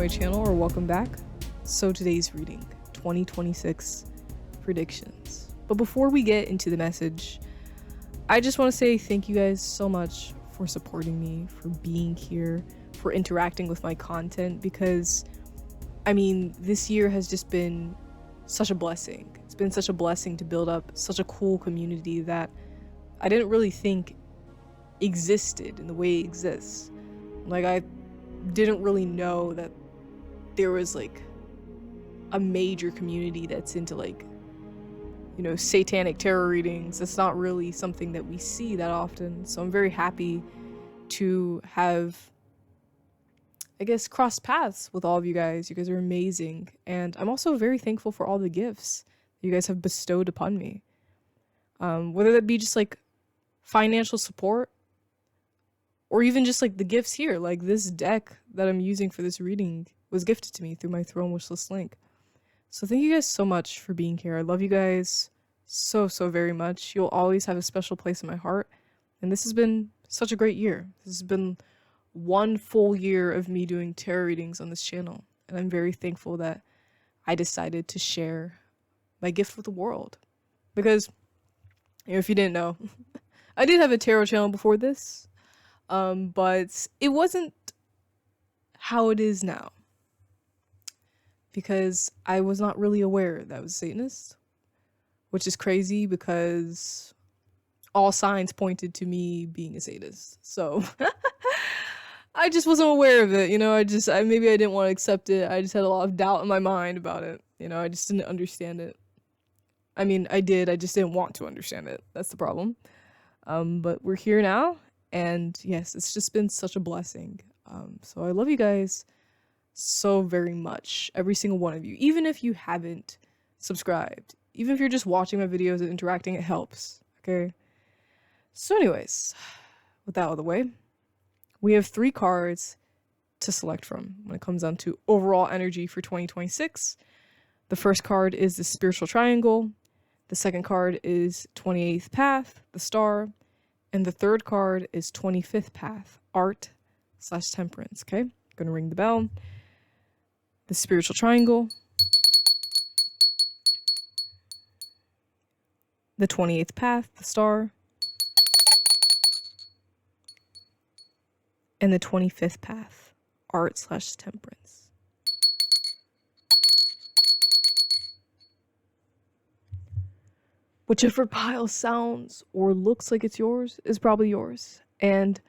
my channel, or welcome back. So today's reading, 2026 predictions. But before we get into the message, I just want to say thank you guys so much for supporting me, for being here, for interacting with my content, because I mean, this year has just been such a blessing. It's been such a blessing to build up such a cool community that I didn't really think existed in the way it exists. Like, I didn't really know that there was like a major community that's into like, you know, satanic tarot readings. That's not really something that we see that often. So I'm very happy to have, I guess, crossed paths with all of you guys. You guys are amazing. And I'm also very thankful for all the gifts you guys have bestowed upon me. Whether that be just like financial support, or even just like the gifts here, like this deck that I'm using for this reading was gifted to me through my Throne Wishlist link. So thank you guys so much for being here. I love you guys so very much. You'll always have a special place in my heart. And this has been such a great year. This has been one full year of me doing tarot readings on this channel. And I'm very thankful that I decided to share my gift with the world. Because, you know, if you didn't know, I did have a tarot channel before this. But it wasn't how it is now, because I was not really aware that I was a Satanist, which is crazy because all signs pointed to me being a sadist. So I just wasn't aware of it, you know. Maybe I didn't want to accept it. I just had a lot of doubt in my mind about it, you know. I just didn't understand it. I mean, I did, I just didn't want to understand it. That's the problem. But we're here now. And yes, it's just been such a blessing. So I love you guys so very much. Every single one of you. Even if you haven't subscribed. Even if you're just watching my videos and interacting, it helps. Okay? So anyways, with that out of the way, we have 3 cards to select from when it comes down to overall energy for 2026. The first card is the Spiritual Triangle. The second card is 28th Path, the Star. And the third card is 25th Path, Art/Temperance, okay? Gonna ring the bell. The Spiritual Triangle. The 28th Path, the Star. And the 25th Path, Art/Temperance. Whichever pile sounds or looks like it's yours is probably yours. And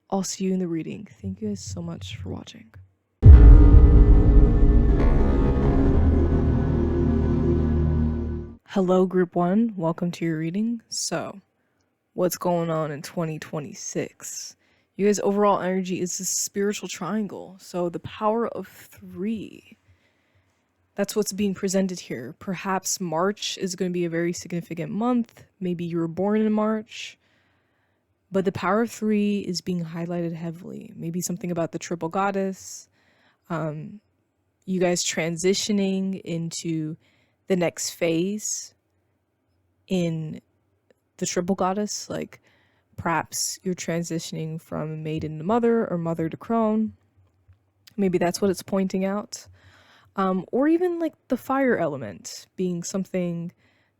I'll see you in the reading. Thank you guys so much for watching. Hello, Group 1. Welcome to your reading. So, what's going on in 2026? You guys' overall energy is the Spiritual Triangle. So, the power of 3. That's what's being presented here. Perhaps March is going to be a very significant month. Maybe you were born in March. But the power of 3 is being highlighted heavily. Maybe something about the triple goddess. You guys transitioning into the next phase in the triple goddess. Like perhaps you're transitioning from maiden to mother or mother to crone. Maybe that's what it's pointing out. Or even like the fire element being something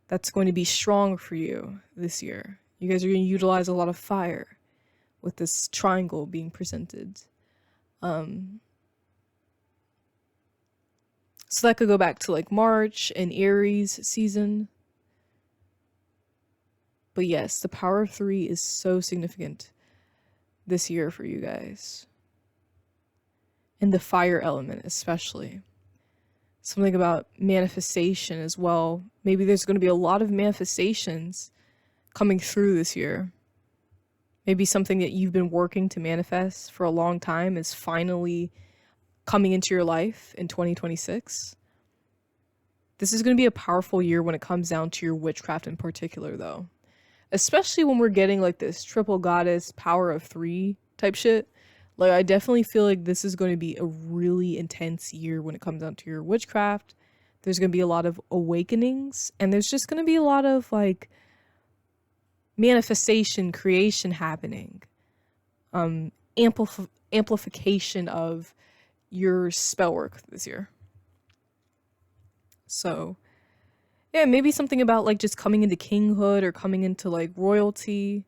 that's going to be strong for you this year. You guys are going to utilize a lot of fire with this triangle being presented. So that could go back to like March and Aries season. But yes, the power of 3 is so significant this year for you guys. And the fire element especially. Something about manifestation as well. Maybe there's going to be a lot of manifestations coming through this year. Maybe something that you've been working to manifest for a long time is finally coming into your life in 2026. This is going to be a powerful year when it comes down to your witchcraft in particular, though. Especially when we're getting like this triple goddess power of 3 type shit. Like, I definitely feel like this is going to be a really intense year when it comes down to your witchcraft. There's going to be a lot of awakenings, and there's just going to be a lot of, like, manifestation, creation happening. Amplification of your spell work this year. So, yeah, maybe something about like just coming into kinghood or coming into like royalty,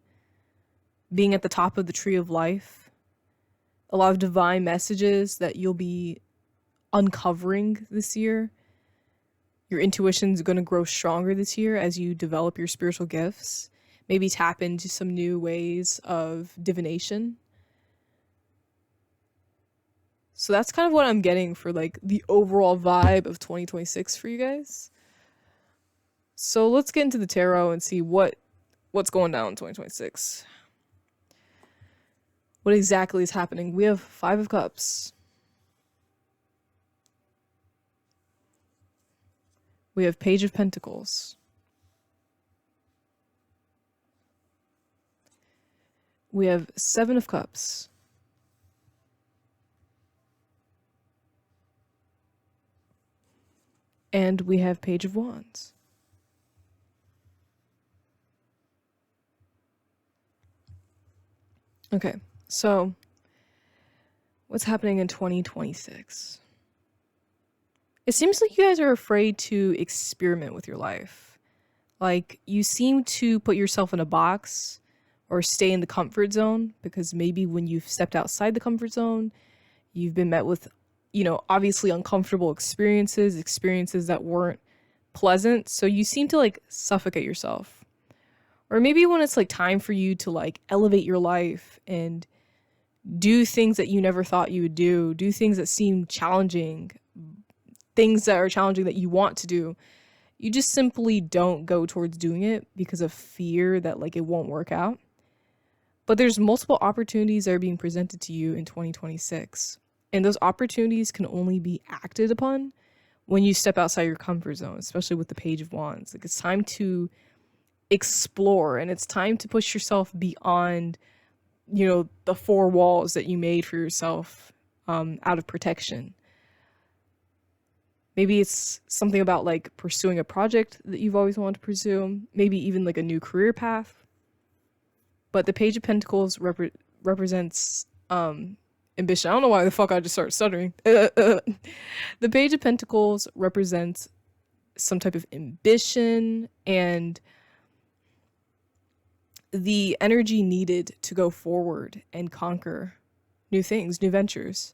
being at the top of the tree of life. A lot of divine messages that you'll be uncovering this year. Your intuition's going to grow stronger this year as you develop your spiritual gifts. Maybe tap into some new ways of divination. So that's kind of what I'm getting for like the overall vibe of 2026 for you guys. So let's get into the tarot and see what's going down in 2026. What exactly is happening? We have 5 of Cups. We have Page of Pentacles. We have 7 of Cups. And we have Page of Wands. Okay, so what's happening in 2026? It seems like you guys are afraid to experiment with your life. Like, you seem to put yourself in a box or stay in the comfort zone because maybe when you've stepped outside the comfort zone, you've been met with, obviously uncomfortable experiences that weren't pleasant. So you seem to like suffocate yourself. Or maybe when it's like time for you to like elevate your life and do things that you never thought you would do things that seem challenging, things that are challenging that you want to do, you just simply don't go towards doing it because of fear that like it won't work out. But there's multiple opportunities that are being presented to you in 2026. And those opportunities can only be acted upon when you step outside your comfort zone, especially with the Page of Wands. Like, it's time to explore and it's time to push yourself beyond, the 4 walls that you made for yourself out of protection. Maybe it's something about like pursuing a project that you've always wanted to pursue, maybe even like a new career path. But the Page of Pentacles represents ambition. I don't know why the fuck I just started stuttering. The Page of Pentacles represents some type of ambition and the energy needed to go forward and conquer new things, new ventures.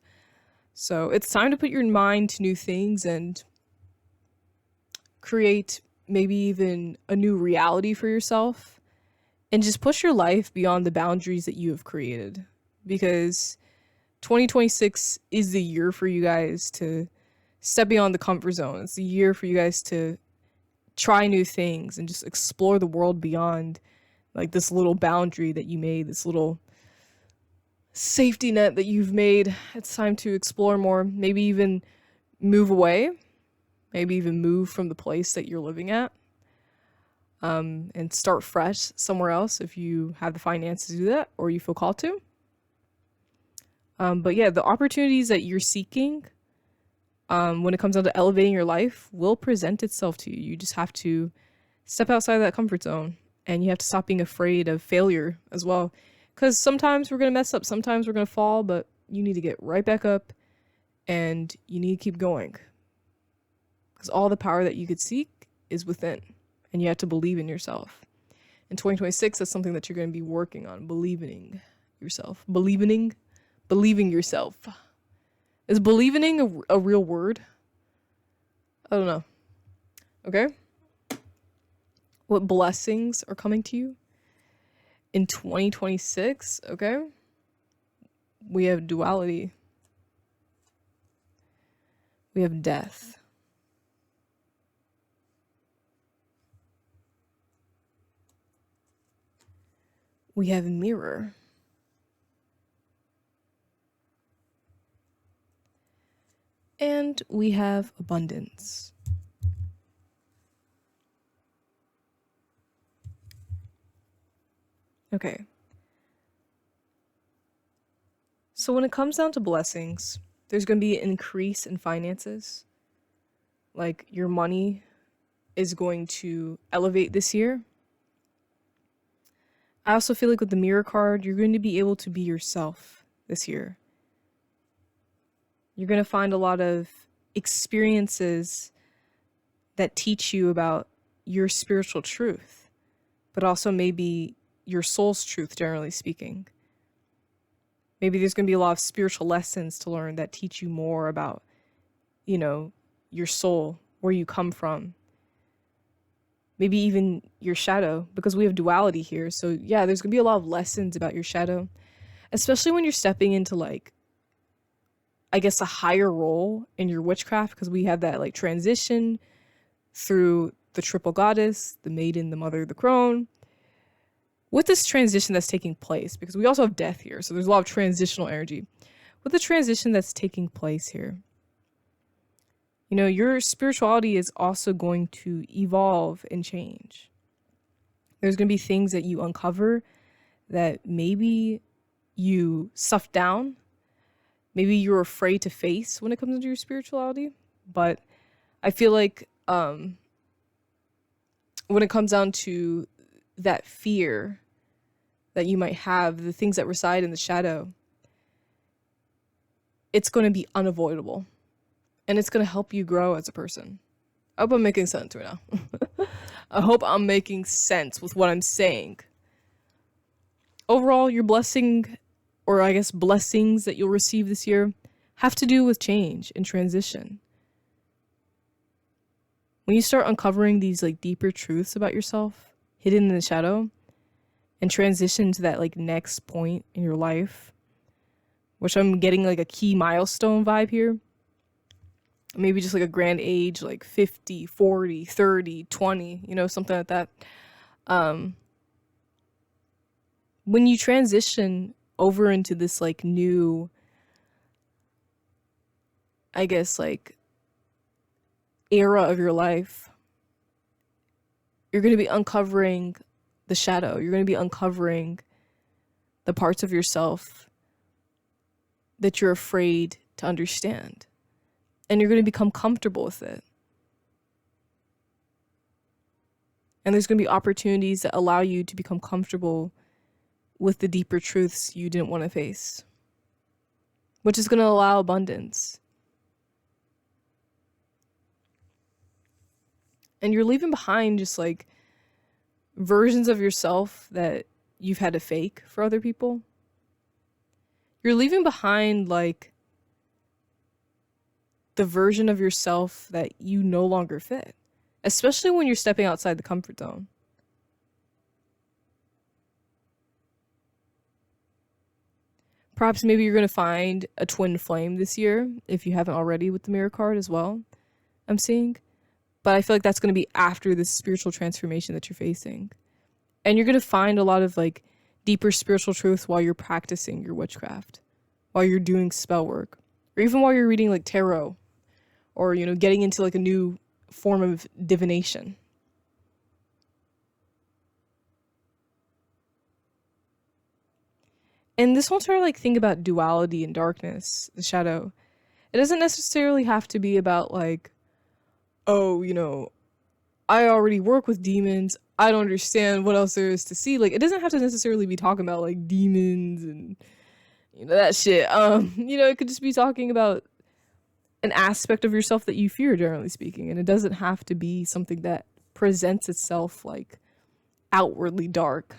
So it's time to put your mind to new things and create maybe even a new reality for yourself and just push your life beyond the boundaries that you have created, because 2026 is the year for you guys to step beyond the comfort zone. It's the year for you guys to try new things and just explore the world beyond like this little boundary that you made, this little safety net that you've made. It's time to explore more, maybe even move away, maybe even move from the place that you're living at, and start fresh somewhere else if you have the finances to do that or you feel called to. But yeah, the opportunities that you're seeking when it comes down to elevating your life will present itself to you. You just have to step outside of that comfort zone, and you have to stop being afraid of failure as well. Because sometimes we're going to mess up, sometimes we're going to fall, but you need to get right back up and you need to keep going. Because all the power that you could seek is within, and you have to believe in yourself. In 2026, that's something that you're going to be working on, believing yourself. Believing yourself. Is believing a real word? I don't know. Okay? What blessings are coming to you in 2026? Okay? We have duality. We have death. We have mirror. And we have abundance. Okay. So when it comes down to blessings, there's going to be an increase in finances. Like, your money is going to elevate this year. I also feel like with the mirror card, you're going to be able to be yourself this year. You're going to find a lot of experiences that teach you about your spiritual truth, but also maybe your soul's truth, generally speaking. Maybe there's going to be a lot of spiritual lessons to learn that teach you more about, you know, your soul, where you come from. Maybe even your shadow, because we have duality here. So yeah, there's going to be a lot of lessons about your shadow, especially when you're stepping into, like, I guess, a higher role in your witchcraft, because we have that like transition through the triple goddess, the maiden, the mother, the crone. With this transition that's taking place, because we also have death here, so there's a lot of transitional energy. With the transition that's taking place here, you know, your spirituality is also going to evolve and change. There's going to be things that you uncover that maybe you stuffed down, maybe you're afraid to face when it comes into your spirituality. But I feel like when it comes down to that fear that you might have, the things that reside in the shadow, it's going to be unavoidable. And it's going to help you grow as a person. I hope I'm making sense right now. I hope I'm making sense with what I'm saying. Overall, your blessing, or I guess blessings that you'll receive this year, have to do with change and transition. When you start uncovering these like deeper truths about yourself, hidden in the shadow, and transition to that like next point in your life, which I'm getting like a key milestone vibe here. Maybe just like a grand age, like 50, 40, 30, 20, you know, something like that. When you transition over into this like new, I guess, like era of your life, you're going to be uncovering the shadow. You're going to be uncovering the parts of yourself that you're afraid to understand. And you're going to become comfortable with it. And there's going to be opportunities that allow you to become comfortable with the deeper truths you didn't want to face, which is going to allow abundance. And you're leaving behind just like versions of yourself that you've had to fake for other people. You're leaving behind like the version of yourself that you no longer fit, especially when you're stepping outside the comfort zone. Perhaps maybe you're going to find a twin flame this year, if you haven't already, with the mirror card as well, I'm seeing. But I feel like that's going to be after this spiritual transformation that you're facing. And you're going to find a lot of like deeper spiritual truths while you're practicing your witchcraft, while you're doing spell work, or even while you're reading like tarot, or, you know, getting into like a new form of divination. And this whole entire like thing about duality and darkness, the shadow, it doesn't necessarily have to be about like, oh, you know, I already work with demons, I don't understand what else there is to see. Like, it doesn't have to necessarily be talking about like demons and, you know, that shit. You know, it could just be talking about an aspect of yourself that you fear, generally speaking. And it doesn't have to be something that presents itself like outwardly dark.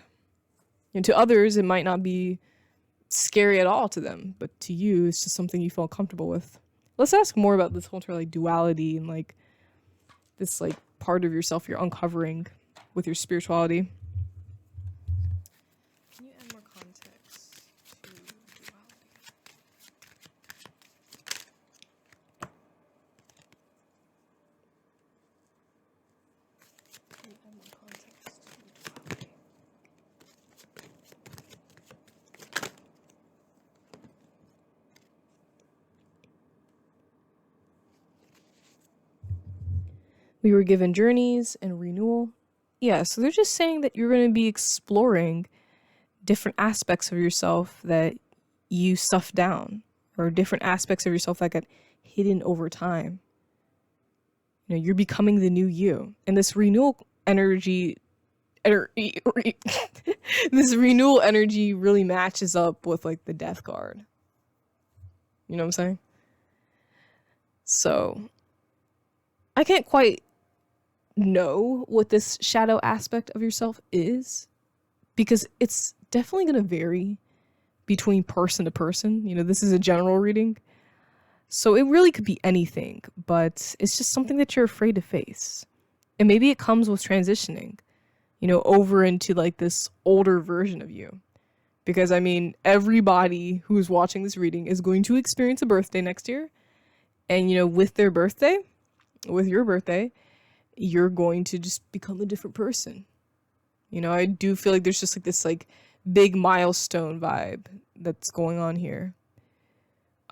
And to others, it might not be scary at all to them, but to you, it's just something you feel comfortable with. Let's ask more about this whole entire like duality and like this like part of yourself you're uncovering with your spirituality. Can you add more context to duality? Can you add more context to duality? We were given journeys and renewal. Yeah, so they're just saying that you're going to be exploring different aspects of yourself that you stuffed down, or different aspects of yourself that got hidden over time. You know, you're becoming the new you. And this renewal energy, this renewal energy really matches up with like the death card. You know what I'm saying? So I can't quite know what this shadow aspect of yourself is, because it's definitely going to vary between person to person. You know, this is a general reading, so it really could be anything, but it's just something that you're afraid to face. And maybe it comes with transitioning, you know, over into like this older version of you. Because I mean, everybody who's watching this reading is going to experience a birthday next year. And, you know, with their birthday, with your birthday, you're going to just become a different person. You know, I do feel like there's just like this like big milestone vibe that's going on here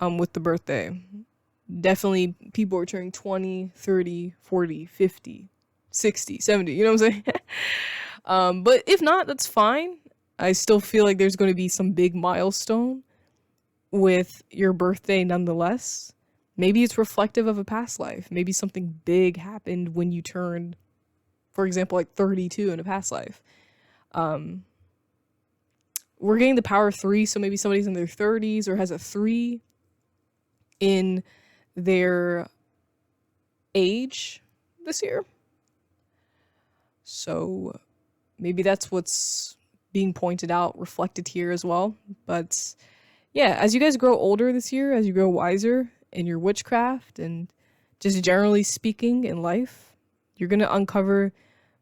with the birthday. Definitely people are turning 20, 30, 40, 50, 60, 70, you know what I'm saying? But if not, that's fine. I still feel like there's going to be some big milestone with your birthday nonetheless. Maybe it's reflective of a past life. Maybe something big happened when you turned, for example, like 32 in a past life. We're getting the power of 3, so maybe somebody's in their 30s or has a 3 in their age this year. So maybe that's what's being pointed out, reflected here as well. But yeah, as you guys grow older this year, as you grow wiser in your witchcraft and just generally speaking in life, you're going to uncover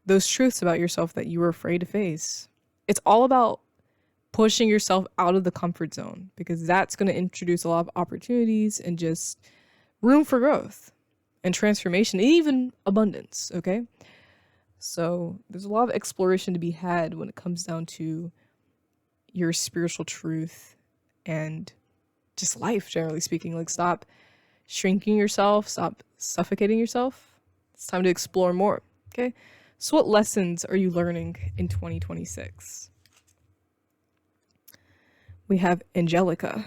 those truths about yourself that you were afraid to face. It's all about pushing yourself out of the comfort zone, because that's going to introduce a lot of opportunities and just room for growth and transformation, and even abundance, okay? So there's a lot of exploration to be had when it comes down to your spiritual truth and just life, generally speaking. Like, stop shrinking yourself, stop suffocating yourself. It's time to explore more, okay? So what lessons are you learning in 2026? We have Angelica.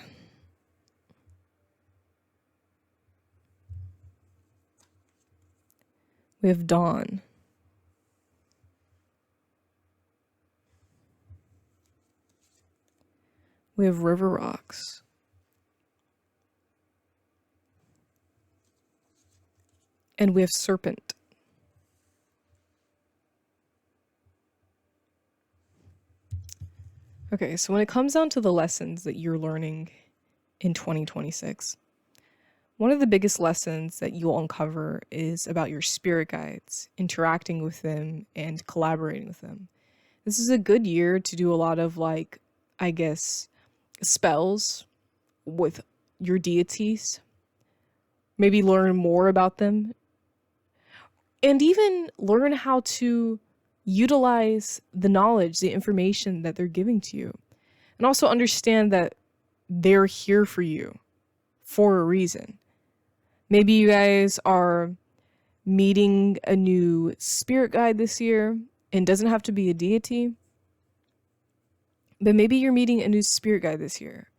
We have Dawn. We have River Rocks. And we have Serpent. Okay, so when it comes down to the lessons that you're learning in 2026, one of the biggest lessons that you'll uncover is about your spirit guides, interacting with them and collaborating with them. This is a good year to do a lot of, like, I guess, spells with your deities. Maybe learn more about them. And even learn how to utilize the knowledge, the information that they're giving to you. And also understand that they're here for you for a reason. Maybe you guys are meeting a new spirit guide this year, and doesn't have to be a deity. But maybe you're meeting a new spirit guide this year,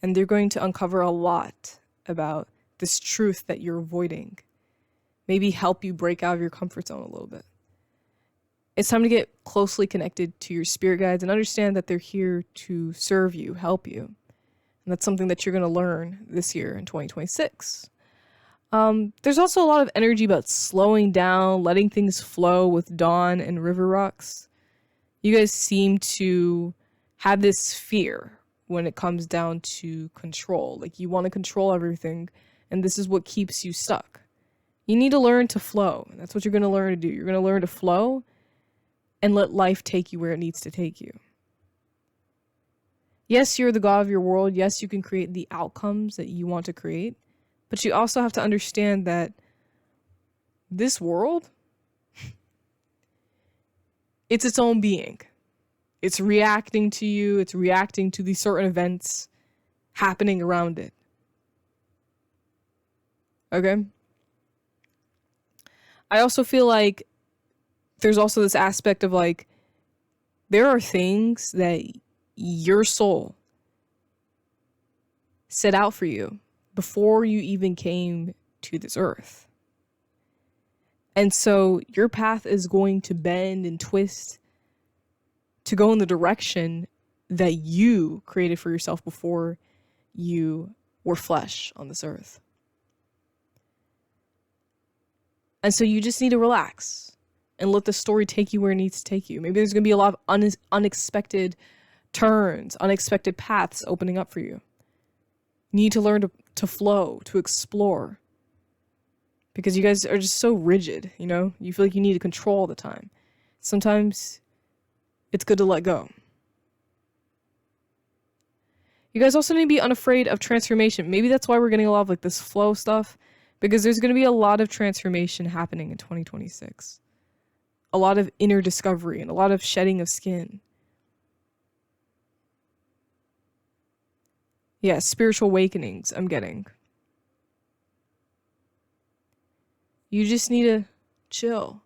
and they're going to uncover a lot about this truth that you're avoiding. Maybe help you break out of your comfort zone a little bit. It's time to get closely connected to your spirit guides and understand that they're here to serve you, help you. And that's something that you're going to learn this year in 2026. There's also a lot of energy about slowing down, letting things flow with Dawn and River Rocks. You guys seem to have this fear when it comes down to control. Like, you want to control everything, and this is what keeps you stuck. You need to learn to flow. That's what you're going to learn to do. You're going to learn to flow and let life take you where it needs to take you. Yes, you're the god of your world. Yes, you can create the outcomes that you want to create. But you also have to understand that this world, it's its own being. It's reacting to you. It's reacting to these certain events happening around it. Okay? I also feel like there's also this aspect of, like, there are things that your soul set out for you before you even came to this earth. And so your path is going to bend and twist to go in the direction that you created for yourself before you were flesh on this earth. And so you just need to relax and let the story take you where it needs to take you. Maybe there's going to be a lot of unexpected turns, unexpected paths opening up for you. You need to learn to flow, to explore. Because you guys are just so rigid, you know? You feel like you need to control all the time. Sometimes it's good to let go. You guys also need to be unafraid of transformation. Maybe that's why we're getting a lot of like this flow stuff, because there's going to be a lot of transformation happening in 2026. A lot of inner discovery and a lot of shedding of skin. Yeah, spiritual awakenings I'm getting. You just need to chill.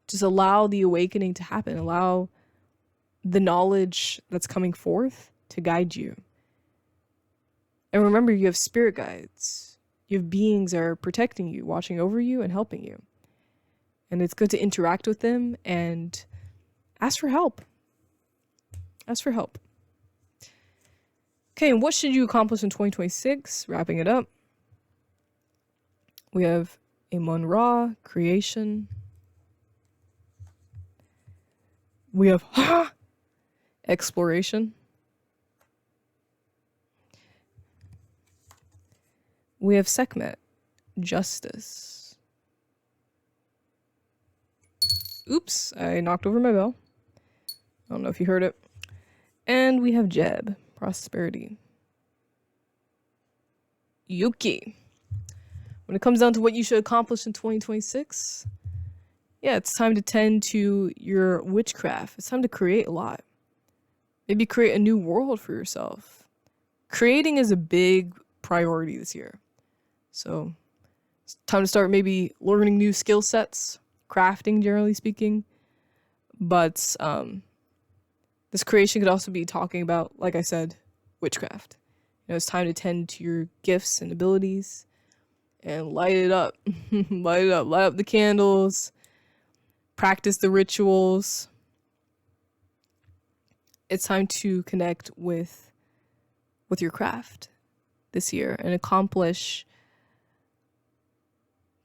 Just allow the awakening to happen. Allow the knowledge that's coming forth to guide you. And remember, you have spirit guides. You have beings that are protecting you, watching over you, and helping you. And it's good to interact with them and ask for help. Ask for help. Okay, and what should you accomplish in 2026? Wrapping it up. We have a Mun-Ra, creation. We have exploration. We have Sekhmet, justice. Oops, I knocked over my bell. I don't know if you heard it. And we have Jeb, prosperity. Yuki. When it comes down to what you should accomplish in 2026, yeah, it's time to tend to your witchcraft. It's time to create a lot. Maybe create a new world for yourself. Creating is a big priority this year. So it's time to start maybe learning new skill sets, crafting, generally speaking. But this creation could also be talking about, like I said, witchcraft. You know, it's time to tend to your gifts and abilities and light it up. Light it up. Light up the candles. Practice the rituals. It's time to connect with your craft this year and accomplish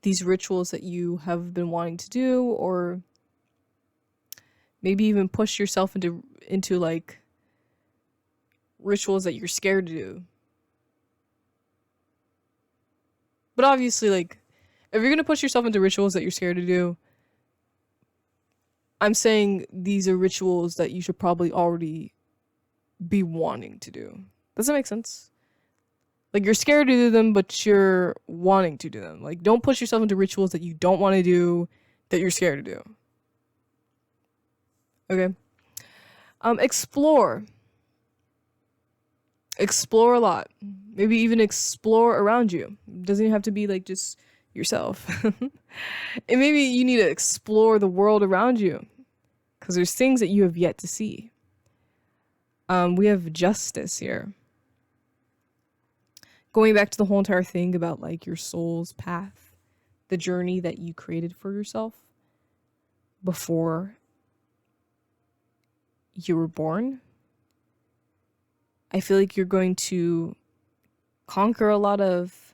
these rituals that you have been wanting to do, or maybe even push yourself into like rituals that you're scared to do. But obviously, like, if you're gonna push yourself into rituals that you're scared to do, I'm saying these are rituals that you should probably already be wanting to do. Does that make sense? Like, you're scared to do them, but you're wanting to do them. Like, don't push yourself into rituals that you don't want to do, that you're scared to do. Okay? Explore. Explore a lot. Maybe even explore around you. It doesn't even have to be, like, just yourself. And maybe you need to explore the world around you, because there's things that you have yet to see. We have justice here. Going back to the whole entire thing about like your soul's path, the journey that you created for yourself before you were born. I feel like you're going to conquer a lot of,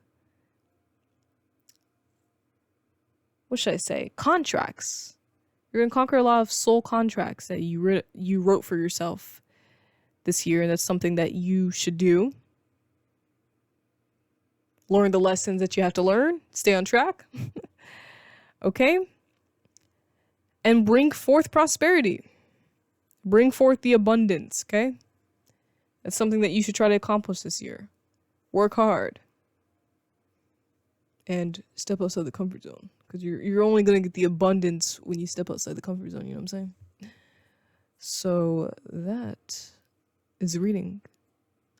what should I say, contracts. You're going to conquer a lot of soul contracts that you wrote for yourself this year, and that's something that you should do. Learn the lessons that you have to learn. Stay on track. Okay? And bring forth prosperity. Bring forth the abundance, okay? That's something that you should try to accomplish this year. Work hard. And step outside the comfort zone. Because you're only going to get the abundance when you step outside the comfort zone, you know what I'm saying? So that is the reading.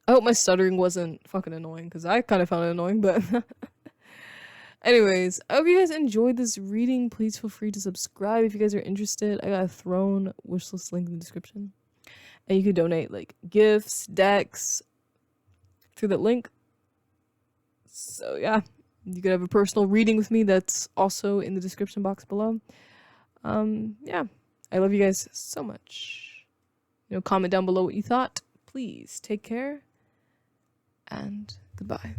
I hope my stuttering wasn't fucking annoying, because I kind of found it annoying, but anyways, I hope you guys enjoyed this reading. Please feel free to subscribe if you guys are interested. I got a throne wishlist link in the description, and you can donate like gifts, decks through that link. So yeah, you could have a personal reading with me that's also in the description box below. Yeah, I love you guys so much. You know, comment down below what you thought. Please take care. And goodbye.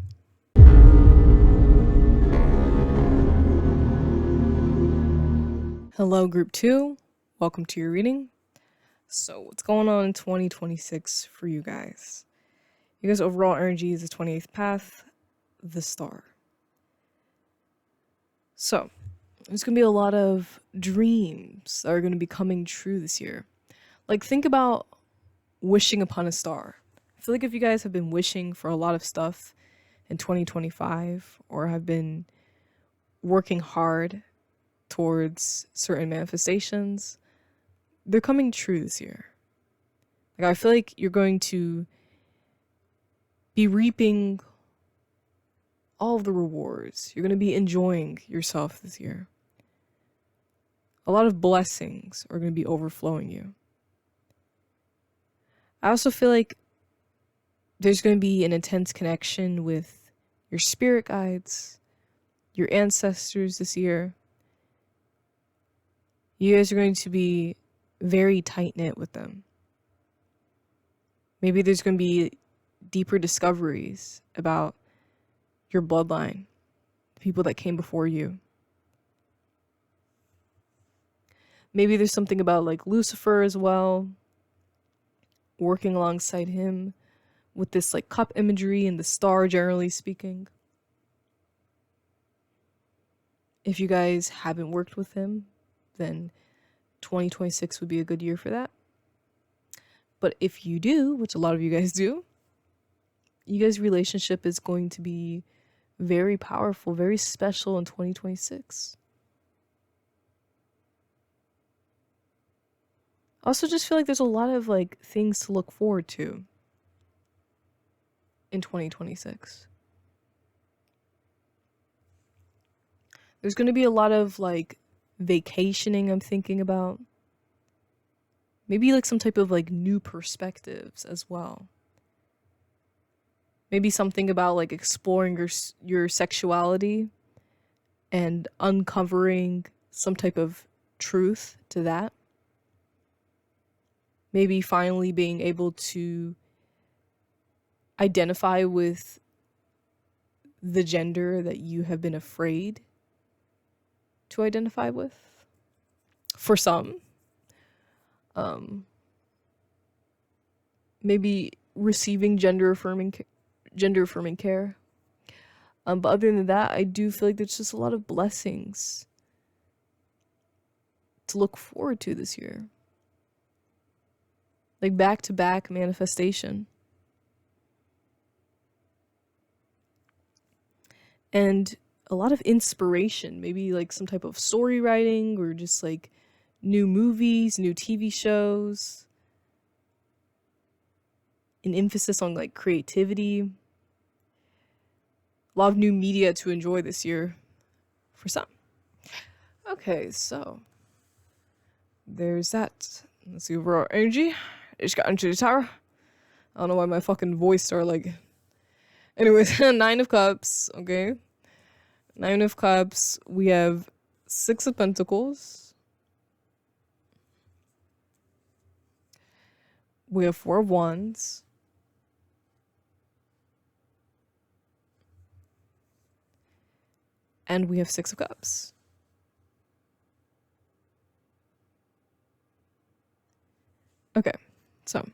Hello, group 2. Welcome to your reading. So, what's going on in 2026 for you guys? You guys' overall energy is the 28th path, the star. So, there's going to be a lot of dreams that are going to be coming true this year. Like, think about wishing upon a star. I feel like if you guys have been wishing for a lot of stuff in 2025 or have been working hard towards certain manifestations, they're coming true this year. Like, I feel like you're going to be reaping all of the rewards. You're going to be enjoying yourself this year. A lot of blessings are going to be overflowing you. I also feel like there's going to be an intense connection with your spirit guides, your ancestors this year. You guys are going to be very tight-knit with them. Maybe there's going to be deeper discoveries about your bloodline, the people that came before you. Maybe there's something about like Lucifer as well, working alongside him with this like cup imagery and the star, generally speaking. If you guys haven't worked with him, then 2026 would be a good year for that. But if you do, which a lot of you guys do, you guys' relationship is going to be very powerful, very special in 2026. I also just feel like there's a lot of like things to look forward to in 2026. There's going to be a lot of like vacationing I'm thinking about. Maybe like some type of like new perspectives as well. Maybe something about like exploring your sexuality and uncovering some type of truth to that. Maybe finally being able to identify with the gender that you have been afraid to identify with. For some. Maybe receiving gender affirming care. But other than that, I do feel like there's just a lot of blessings to look forward to this year. Like back-to-back manifestation. And a lot of inspiration, maybe like some type of story writing or just like new movies, new TV shows. An emphasis on like creativity. A lot of new media to enjoy this year for some. Okay, so there's that. Let's see overall energy. I just got into the tower. I don't know why my fucking voice started like... Anyways, 9 of Cups, okay? 9 of Cups. We have 6 of Pentacles. We have 4 of Wands. And we have 6 of Cups. Okay, so.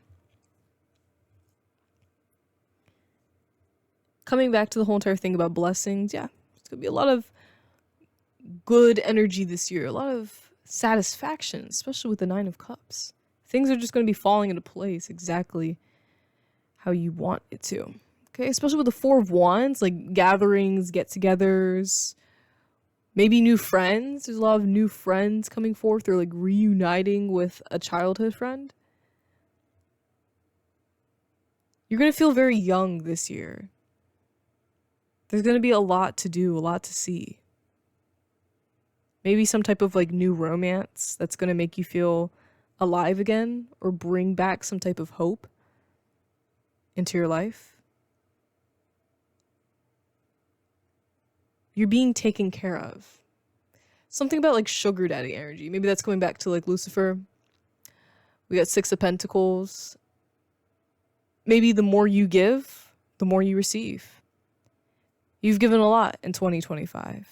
Coming back to the whole entire thing about blessings, yeah. It's going to be a lot of good energy this year. A lot of satisfaction, especially with the 9 of Cups. Things are just going to be falling into place exactly how you want it to. Okay, especially with the 4 of Wands, like gatherings, get-togethers, maybe new friends. There's a lot of new friends coming forth or like reuniting with a childhood friend. You're going to feel very young this year. There's going to be a lot to do, a lot to see. Maybe some type of like new romance that's going to make you feel alive again or bring back some type of hope into your life. You're being taken care of. Something about like sugar daddy energy. Maybe that's going back to like Lucifer. We got 6 of Pentacles. Maybe the more you give, the more you receive. You've given a lot in 2025.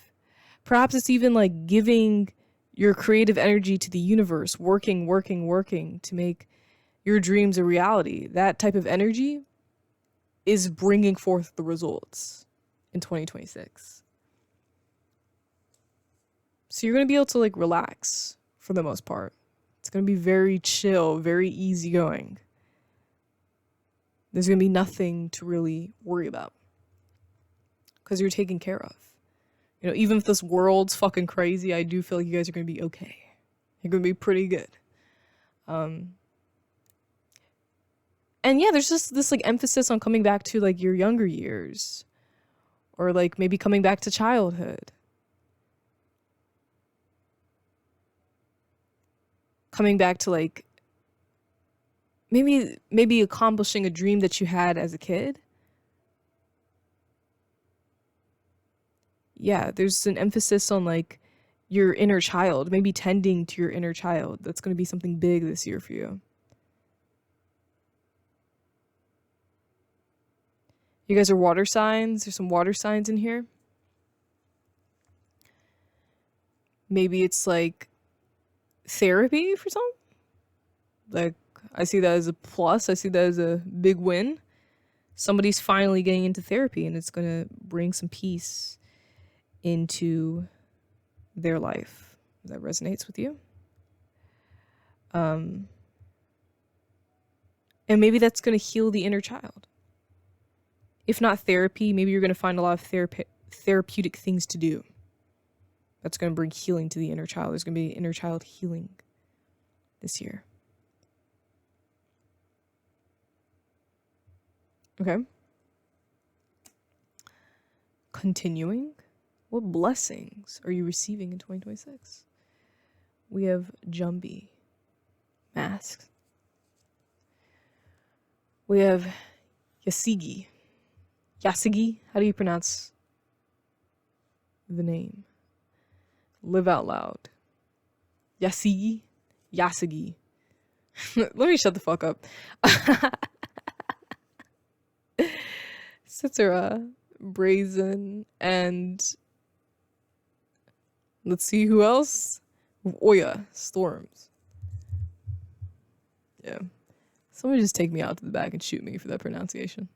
Perhaps it's even like giving your creative energy to the universe, working to make your dreams a reality. That type of energy is bringing forth the results in 2026. So you're going to be able to like relax for the most part. It's going to be very chill, very easygoing. There's going to be nothing to really worry about because you're taken care of. You know, even if this world's fucking crazy, I do feel like you guys are going to be okay. You're going to be pretty good. And yeah, there's just this like emphasis on coming back to like your younger years, or like maybe coming back to childhood. Coming back to like maybe accomplishing a dream that you had as a kid. Yeah, there's an emphasis on like your inner child, maybe tending to your inner child. That's going to be something big this year for you. You guys are water signs. There's some water signs in here. Maybe it's like therapy for some. Like, I see that as a plus. I see that as a big win. Somebody's finally getting into therapy and it's going to bring some peace into their life. That resonates with you. And maybe that's going to heal the inner child. If not therapy, maybe you're going to find a lot of therapeutic things to do. That's going to bring healing to the inner child. There's going to be inner child healing this year. Okay. Continuing. What blessings are you receiving in 2026? We have Jumbi. Masks. We have Yasigi. Yasigi? How do you pronounce the name? Live out loud. Yasigi? Yasigi. Let me shut the fuck up. Citra, Brazen, and let's see who else. Oya, Storms. Yeah. Somebody just take me out to the back and shoot me for that pronunciation.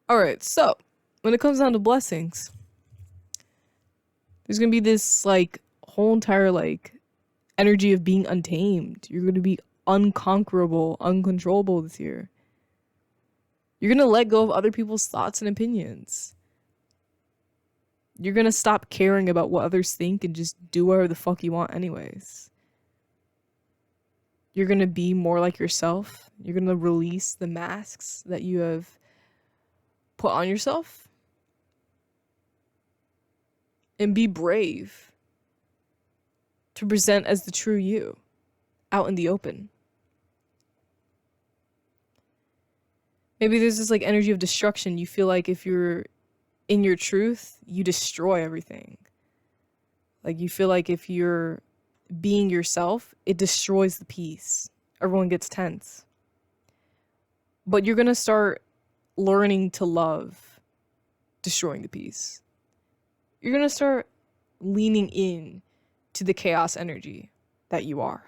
Alright, so when it comes down to blessings, there's gonna be this like whole entire like energy of being untamed. You're gonna be unconquerable, uncontrollable this year. You're gonna let go of other people's thoughts and opinions. You're gonna stop caring about what others think and just do whatever the fuck you want anyways. You're gonna be more like yourself. You're gonna release the masks that you have put on yourself. And be brave to present as the true you out in the open. Maybe there's this like energy of destruction. You feel like if you're in your truth, you destroy everything. Like you feel like if you're being yourself, it destroys the peace. Everyone gets tense. But you're going to start learning to love destroying the peace. You're going to start leaning in to the chaos energy that you are.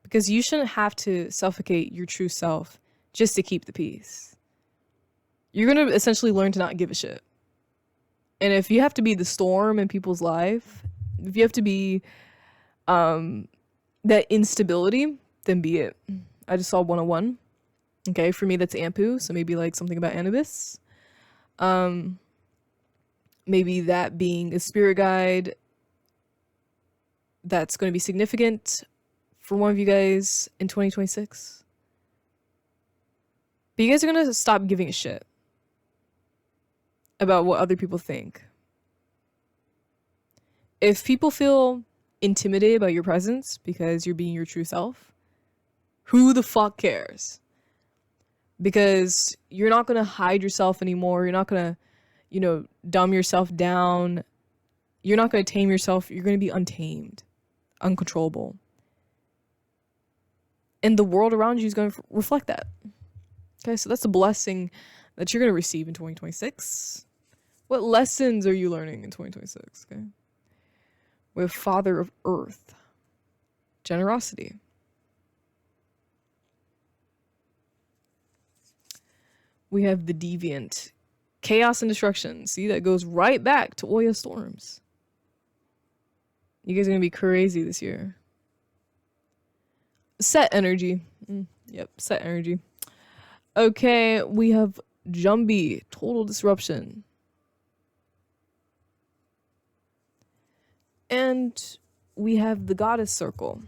Because you shouldn't have to suffocate your true self just to keep the peace. You're going to essentially learn to not give a shit. And if you have to be the storm in people's life, if you have to be that instability, then be it. I just saw 101. Okay, for me that's Ampu, so maybe like something about Anubis. Maybe that being a spirit guide that's going to be significant for one of you guys in 2026. But you guys are going to stop giving a shit about what other people think. If people feel intimidated by your presence because you're being your true self, who the fuck cares? Because you're not going to hide yourself anymore. You're not going to, dumb yourself down. You're not going to tame yourself. You're going to be untamed, uncontrollable. And the world around you is going to reflect that. Okay, so that's a blessing that you're going to receive in 2026. What lessons are you learning in 2026? Okay. We have Father of Earth, generosity. We have the Deviant, chaos and destruction. See, that goes right back to Oya Storms. You guys are gonna be crazy this year. Set energy. Yep, set energy. Okay, we have Jumbi, total disruption. And we have the Goddess Circle,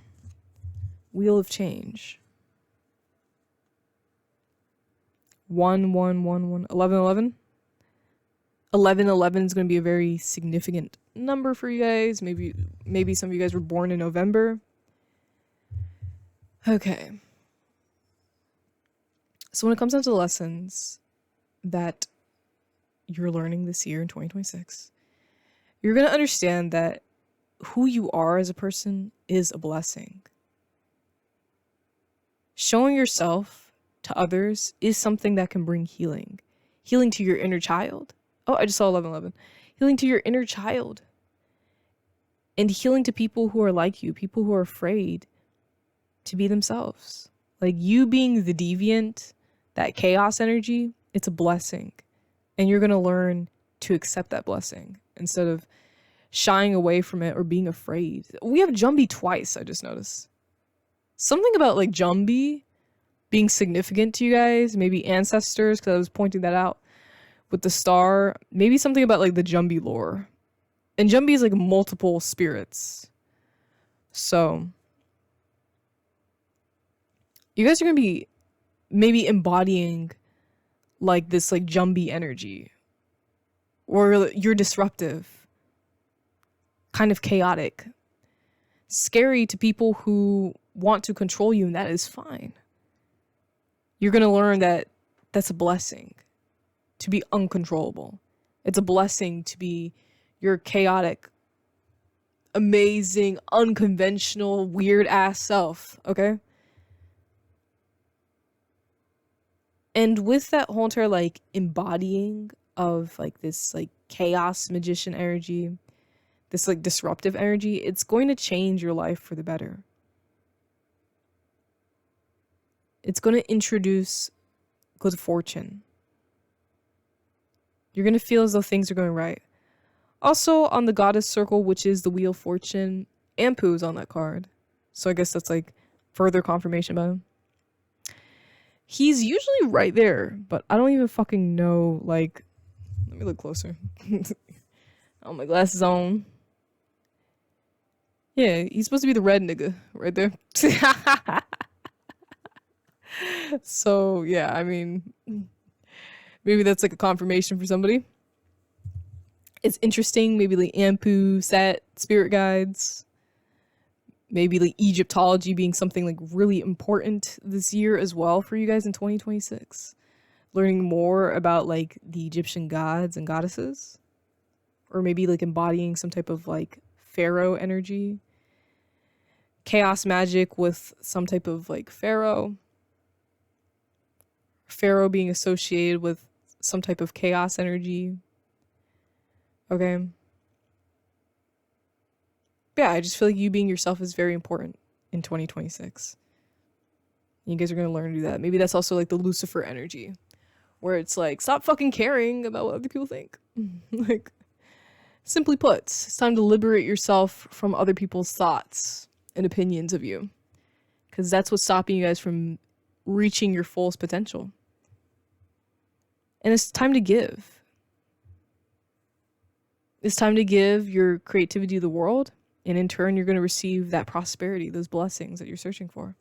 Wheel of Change. 1 1 1 1 11 11. 11 11 is going to be a very significant number for you guys. Maybe some of you guys were born in November. Okay. So when it comes down to the lessons that you're learning this year in 2026, you're going to understand that who you are as a person is a blessing. Showing yourself to others is something that can bring healing. Healing to your inner child. Oh, I just saw 1111. Healing to your inner child. And healing to people who are like you, people who are afraid to be themselves. Like you being the deviant, that chaos energy, it's a blessing. And you're going to learn to accept that blessing instead of shying away from it or being afraid. We have Jumbi twice, I just noticed. Something about like Jumbi being significant to you guys, maybe ancestors, because I was pointing that out with the star. Maybe something about like the Jumbi lore. And Jumbi is like multiple spirits. So you guys are going to be maybe embodying like this like Jumbi energy. Or you're disruptive. Kind of chaotic, scary to people who want to control you, and that is fine. You're going to learn that that's a blessing to be uncontrollable. It's a blessing to be your chaotic, amazing, unconventional, weird ass self, okay? And with that whole entire like embodying of like this like chaos magician energy, this like disruptive energy, it's going to change your life for the better. It's going to introduce good fortune. You're going to feel as though things are going right. Also, on the Goddess Circle, which is the Wheel of Fortune, Ampu is on that card. So I guess that's like further confirmation about him. He's usually right there, but I don't even fucking know, like, let me look closer. Oh, my glasses on. Yeah, he's supposed to be the red nigga right there. So, yeah, I mean, maybe that's like a confirmation for somebody. It's interesting, maybe like Ampu, Set, spirit guides. Maybe like Egyptology being something like really important this year as well for you guys in 2026. Learning more about like the Egyptian gods and goddesses. Or maybe like embodying some type of like pharaoh energy. Chaos magic with some type of like pharaoh. Pharaoh being associated with some type of chaos energy. Okay. Yeah, I just feel like you being yourself is very important in 2026. You guys are going to learn to do that. Maybe that's also like the Lucifer energy, where it's like, stop fucking caring about what other people think. Like, simply put, it's time to liberate yourself from other people's thoughts and opinions of you. Because that's what's stopping you guys from reaching your fullest potential. And it's time to give. It's time to give your creativity to the world. And in turn, you're going to receive that prosperity, those blessings that you're searching for.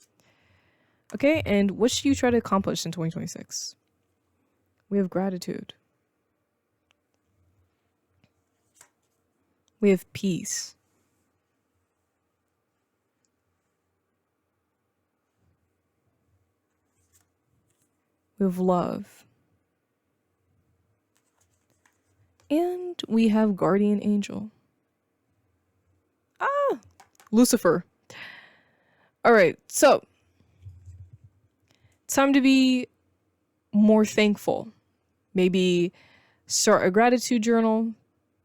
Okay, and what should you try to accomplish in 2026? We have gratitude. We have peace. We have love. And we have guardian angel. Lucifer. All right, so it's time to be more thankful. Maybe start a gratitude journal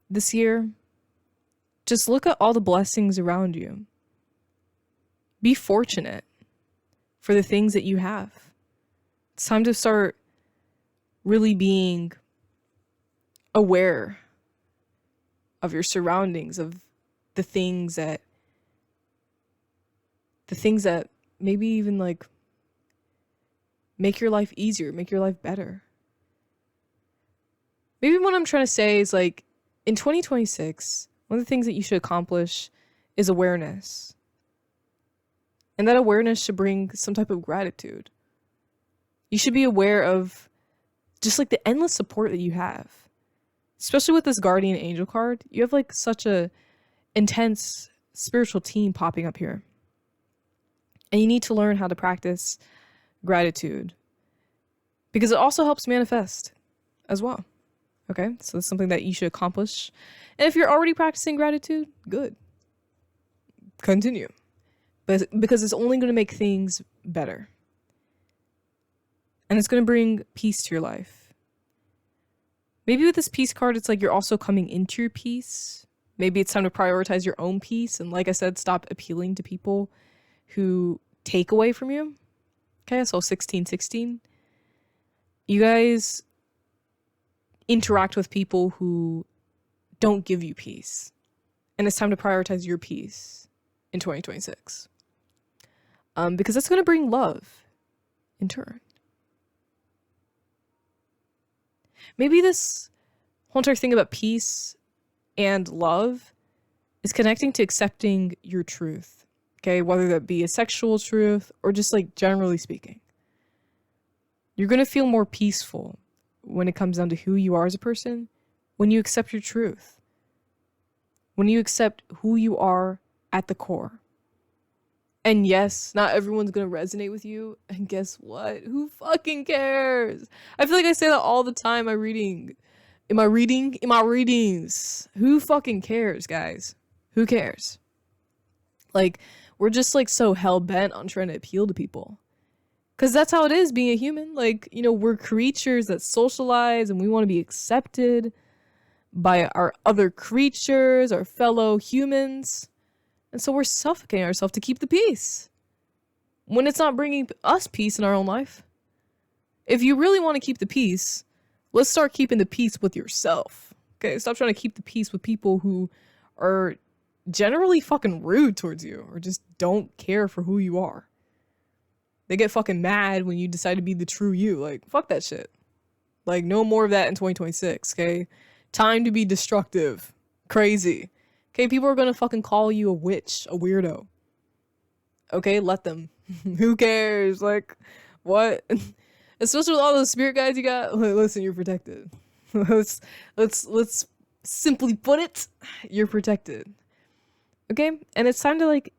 this year. just look at all the blessings around you. Be fortunate for the things that you have. It's time to start really being aware of your surroundings, of the things that maybe even like make your life easier, make your life better. Maybe what I'm trying to say is like in 2026, one of the things that you should accomplish is awareness. And that awareness should bring some type of gratitude. You should be aware of just like the endless support that you have. Especially with this guardian angel card, you have like such a intense spiritual team popping up here. And you need to learn how to practice gratitude because it also helps manifest as well. Okay, so that's something that you should accomplish. And if you're already practicing gratitude, good. Continue. But because it's only going to make things better. And it's going to bring peace to your life. Maybe with this peace card, it's like you're also coming into your peace. Maybe it's time to prioritize your own peace. And like I said, stop appealing to people who take away from you. Okay, so 1616. You guys interact with people who don't give you peace. And it's time to prioritize your peace in 2026. Because that's going to bring love in turn. Maybe this whole entire thing about peace and love is connecting to accepting your truth. Okay, whether that be a sexual truth or just like generally speaking. You're going to feel more peaceful when it comes down to who you are as a person when you accept your truth. When you accept who you are at the core. And yes, not everyone's going to resonate with you. And guess what? Who fucking cares? I feel like I say that all the time in my readings. Who fucking cares, guys? Who cares? Like, we're just like so hell-bent on trying to appeal to people. Because that's how it is being a human. Like, you know, we're creatures that socialize and we want to be accepted by our other creatures, our fellow humans. And so we're suffocating ourselves to keep the peace when it's not bringing us peace in our own life. If you really want to keep the peace, let's start keeping the peace with yourself. Okay, stop trying to keep the peace with people who are generally fucking rude towards you or just don't care for who you are. They get fucking mad when you decide to be the true you. Like, fuck that shit. Like, no more of that in 2026, okay? Time to be destructive. Crazy. Okay, people are gonna fucking call you a witch, a weirdo. Okay, let them. Who cares? Like, what? Especially with all those spirit guides you got. Listen, you're protected. let's simply put it. You're protected. Okay, and it's time to like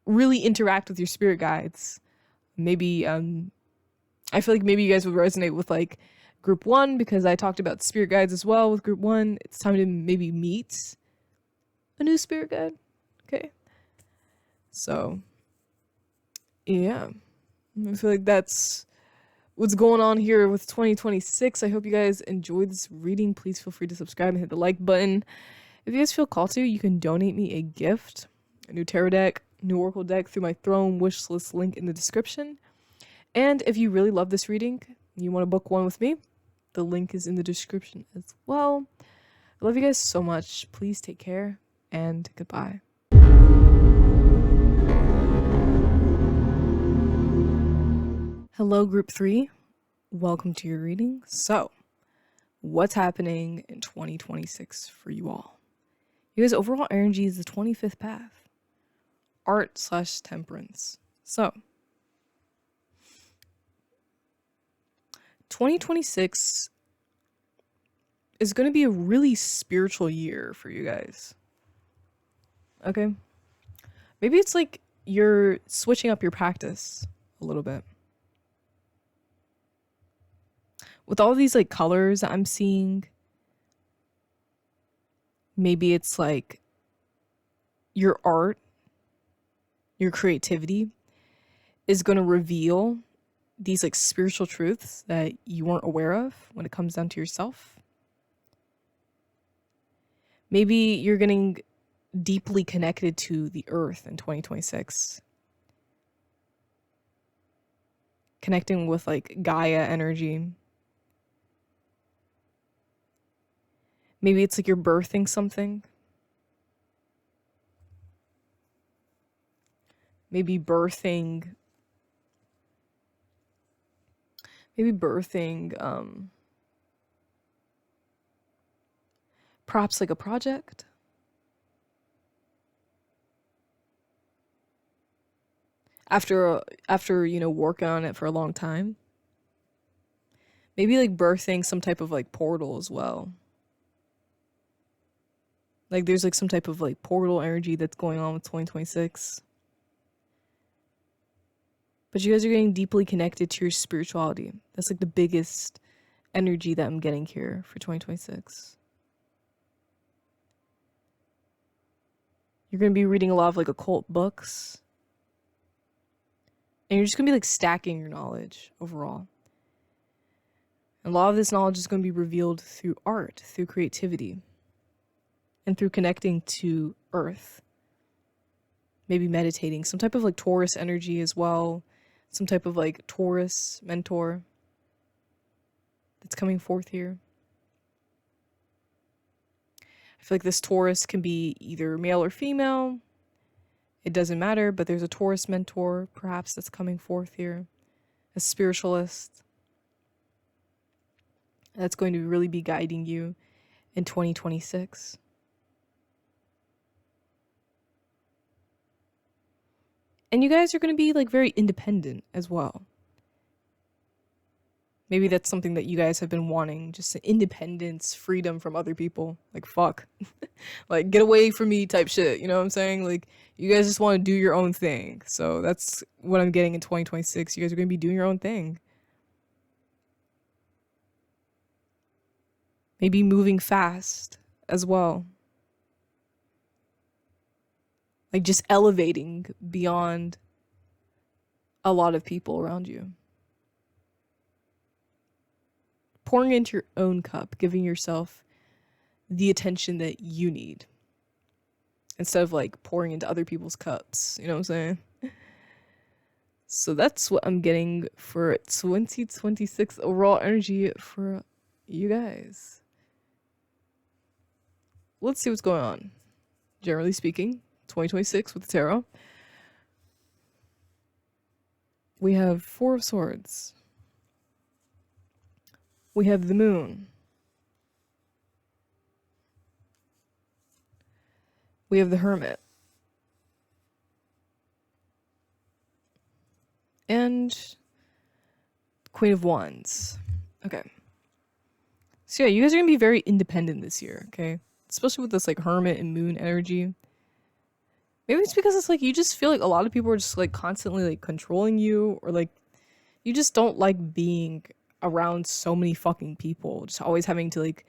really interact with your spirit guides. Maybe I feel like maybe you guys would resonate with like group 1 because I talked about spirit guides as well with group 1. It's time to maybe meet a new spirit guide. Okay. So, yeah. I feel like that's what's going on here with 2026. I hope you guys enjoyed this reading. Please feel free to subscribe and hit the like button. If you guys feel called to, you can donate me a gift, a new tarot deck, new oracle deck through my throne wish list link in the description. And if you really love this reading, you want to book one with me, the link is in the description as well. I love you guys so much. Please take care and goodbye. Hello, group 3. Welcome to your reading. So, what's happening in 2026 for you all? You guys' overall energy is the 25th path. Art/temperance. So, 2026 is going to be a really spiritual year for you guys. Okay? Maybe it's like you're switching up your practice a little bit. With all these like colors that I'm seeing, maybe it's like your art, your creativity is going to reveal these like spiritual truths that you weren't aware of when it comes down to yourself. Maybe you're getting deeply connected to the earth in 2026. Connecting with like Gaia energy. Maybe it's like you're birthing something. Maybe birthing perhaps like a project. After working on it for a long time. Maybe like birthing some type of like portal as well. Like there's like some type of like portal energy that's going on with 2026. But you guys are getting deeply connected to your spirituality. That's like the biggest energy that I'm getting here for 2026. You're going to be reading a lot of like occult books. And you're just going to be like stacking your knowledge overall. And a lot of this knowledge is going to be revealed through art, through creativity, and through connecting to earth. Maybe meditating, some type of like Taurus energy as well. Some type of like Taurus mentor that's coming forth here. I feel like this Taurus can be either male or female. It doesn't matter, but there's a Taurus mentor perhaps that's coming forth here. A spiritualist that's going to really be guiding you in 2026. And you guys are going to be like very independent as well. Maybe that's something that you guys have been wanting, just independence, freedom from other people. Like, fuck. Like, get away from me type shit, you know what I'm saying? Like, you guys just want to do your own thing. So that's what I'm getting in 2026. You guys are going to be doing your own thing. Maybe moving fast as well. Like, just elevating beyond a lot of people around you. Pouring into your own cup, giving yourself the attention that you need. Instead of like pouring into other people's cups. You know what I'm saying? So that's what I'm getting for 2026 overall energy for you guys. Let's see what's going on. Generally speaking, 2026 with the tarot. We have Four of Swords. We have the Moon. We have the Hermit. And Queen of Wands. Okay. So yeah, you guys are going to be very independent this year, okay? Especially with this like Hermit and Moon energy. Maybe it's because it's like you just feel like a lot of people are just like constantly like controlling you, or like you just don't like being around so many fucking people, just always having to like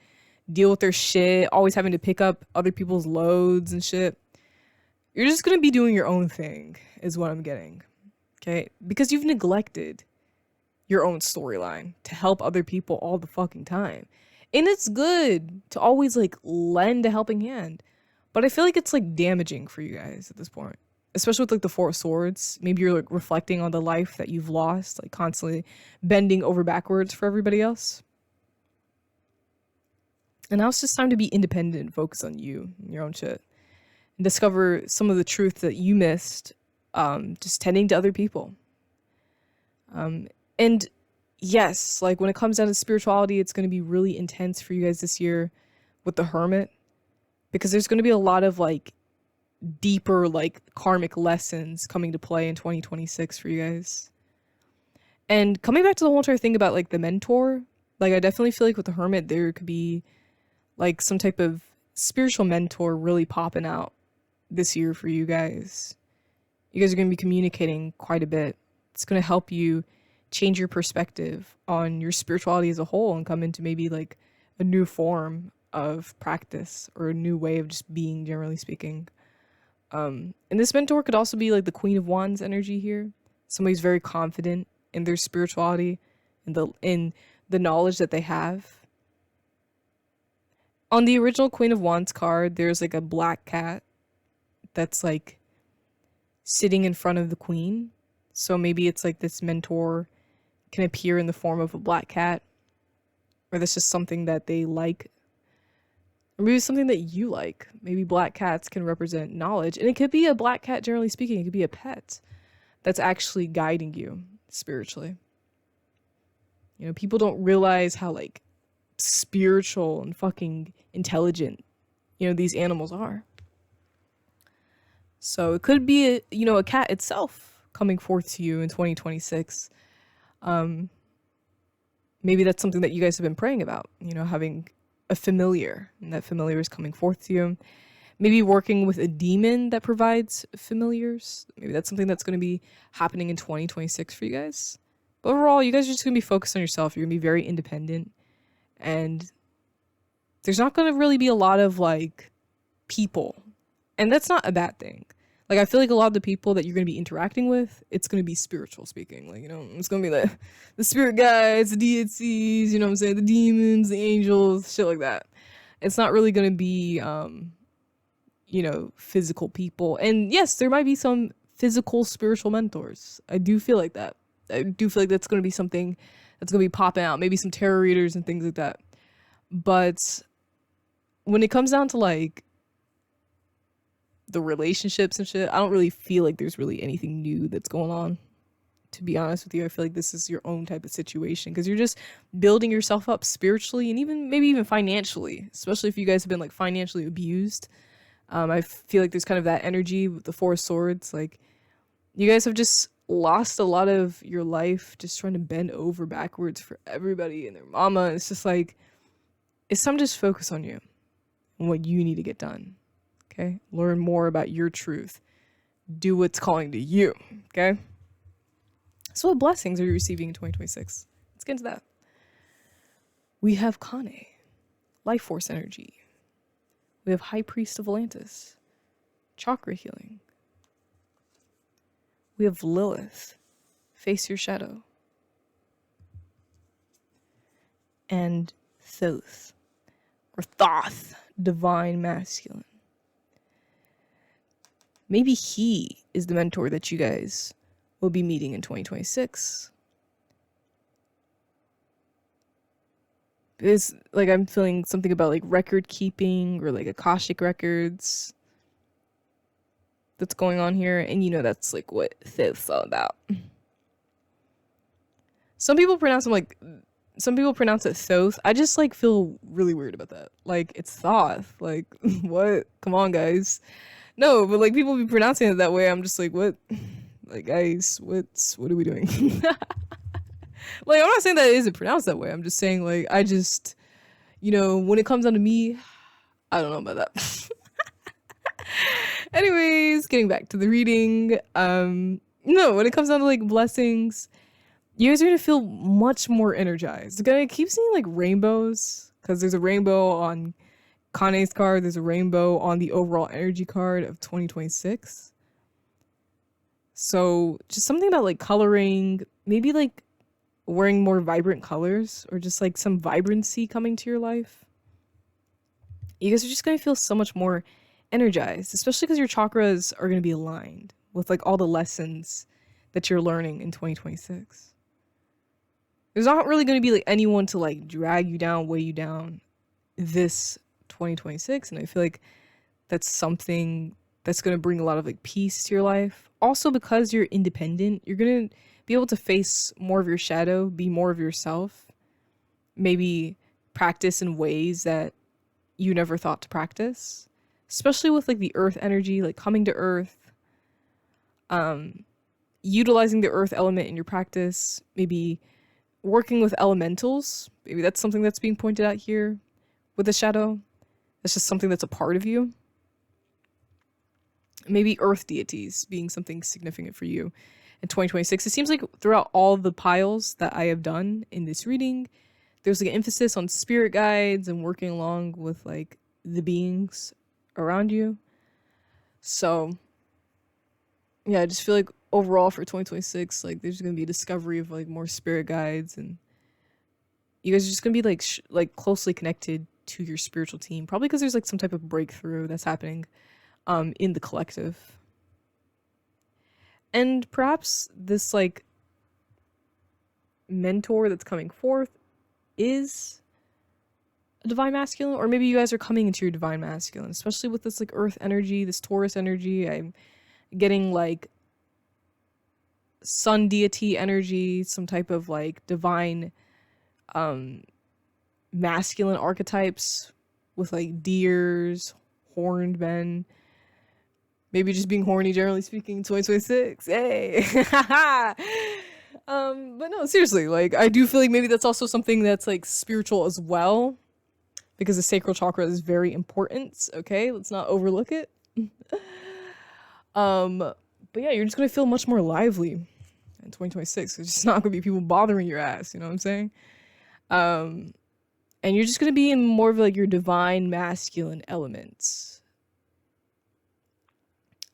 deal with their shit, always having to pick up other people's loads and shit. You're just gonna be doing your own thing is what I'm getting, okay? Because you've neglected your own storyline to help other people all the fucking time. And it's good to always like lend a helping hand, but I feel like it's like damaging for you guys at this point. Especially with like the Four of Swords. Maybe you're like reflecting on the life that you've lost, like constantly bending over backwards for everybody else. And now it's just time to be independent and focus on you and your own shit. And discover some of the truth that you missed just tending to other people. And yes, like when it comes down to spirituality, it's going to be really intense for you guys this year with the Hermit. Because there's going to be a lot of like deeper like karmic lessons coming to play in 2026 for you guys. And coming back to the whole entire thing about like the mentor, like I definitely feel like with the Hermit there could be like some type of spiritual mentor really popping out this year for you guys. You guys are going to be communicating quite a bit. It's going to help you change your perspective on your spirituality as a whole and come into maybe like a new form of practice or a new way of just being, generally speaking. And this mentor could also be like the Queen of Wands energy here. Somebody's very confident in their spirituality and in the knowledge that they have. On the original Queen of Wands card, there's like a black cat that's like sitting in front of the queen. So maybe it's like this mentor can appear in the form of a black cat, or that's just something that they like, or maybe something that you like. Maybe black cats can represent knowledge, and it could be a black cat, generally speaking. It could be a pet that's actually guiding you spiritually. You know, people don't realize how like spiritual and fucking intelligent, you know, these animals are. So it could be a cat itself coming forth to you in 2026. Maybe that's something that you guys have been praying about, you know, having a familiar, and that familiar is coming forth to you. Maybe working with a demon that provides familiars. Maybe that's something that's going to be happening in 2026 for you guys. But overall, you guys are just going to be focused on yourself. You're going to be very independent. And there's not going to really be a lot of, like, people. And that's not a bad thing. Like, I feel like a lot of the people that you're going to be interacting with, it's going to be spiritual speaking. Like, you know, it's going to be the spirit guides, the deities, you know what I'm saying? The demons, the angels, shit like that. It's not really going to be, you know, physical people. And yes, there might be some physical spiritual mentors. I do feel like that. I do feel like that's going to be something that's going to be popping out. Maybe some tarot readers and things like that. But when it comes down to, like, the relationships and shit, I don't really feel like there's really anything new that's going on. To be honest with you, I feel like this is your own type of situation because you're just building yourself up spiritually and maybe even financially, especially if you guys have been like financially abused. I feel like there's kind of that energy with the Four of Swords. Like, you guys have just lost a lot of your life just trying to bend over backwards for everybody and their mama. And it's just like, it's time to just focus on you and what you need to get done. Okay? Learn more about your truth. Do what's calling to you. Okay? So what blessings are you receiving in 2026? Let's get into that. We have Kane, life force energy. We have High Priest of Atlantis, chakra healing. We have Lilith, face your shadow. And Thoth, or Thoth, divine masculine. Maybe he is the mentor that you guys will be meeting in 2026. It's like I'm feeling something about like record keeping or like Akashic records that's going on here. And you know that's like what Thoth's all about. Some people pronounce it Thoth. I just like feel really weird about that. Like, it's Thoth. Like, what? Come on, guys. No, but like people be pronouncing it that way. I'm just like, what? Like, guys, what are we doing? Like, I'm not saying that it isn't pronounced that way. I'm just saying, like, I just, you know, when it comes down to me, I don't know about that. Anyways, getting back to the reading. No, when it comes down to like blessings, you guys are gonna feel much more energized. Gonna keep seeing like rainbows because there's a rainbow on Kane's card. There's a rainbow on the overall energy card of 2026. So just something about like coloring, maybe like wearing more vibrant colors or just like some vibrancy coming to your life. You guys are just going to feel so much more energized, especially because your chakras are going to be aligned with like all the lessons that you're learning in 2026. There's not really going to be like anyone to like drag you down, weigh you down this 2026. And I feel like that's something that's going to bring a lot of like peace to your life. Also, because you're independent, you're going to be able to face more of your shadow, be more of yourself, maybe practice in ways that you never thought to practice, especially with like the earth energy, like coming to earth, utilizing the earth element in your practice, maybe working with elementals. Maybe that's something that's being pointed out here with the shadow. That's just something that's a part of you. Maybe earth deities being something significant for you in 2026. It seems like throughout all the piles that I have done in this reading, there's like an emphasis on spirit guides and working along with like the beings around you. So yeah, I just feel like overall for 2026, like there's gonna be a discovery of like more spirit guides, and you guys are just gonna be like closely connected to your spiritual team, probably because there's like some type of breakthrough that's happening in the collective. And perhaps this like mentor that's coming forth is a divine masculine, or maybe you guys are coming into your divine masculine, especially with this like earth energy, this Taurus energy. I'm getting like sun deity energy, some type of like divine masculine archetypes with like deers, horned men, maybe just being horny generally speaking. 2026, hey. But no, seriously, like I do feel like maybe that's also something that's like spiritual as well, because the sacral chakra is very important. Okay, let's not overlook it. But yeah, you're just gonna feel much more lively in 2026. It's just not gonna be people bothering your ass, you know what I'm saying? And you're just gonna be in more of like your divine masculine elements.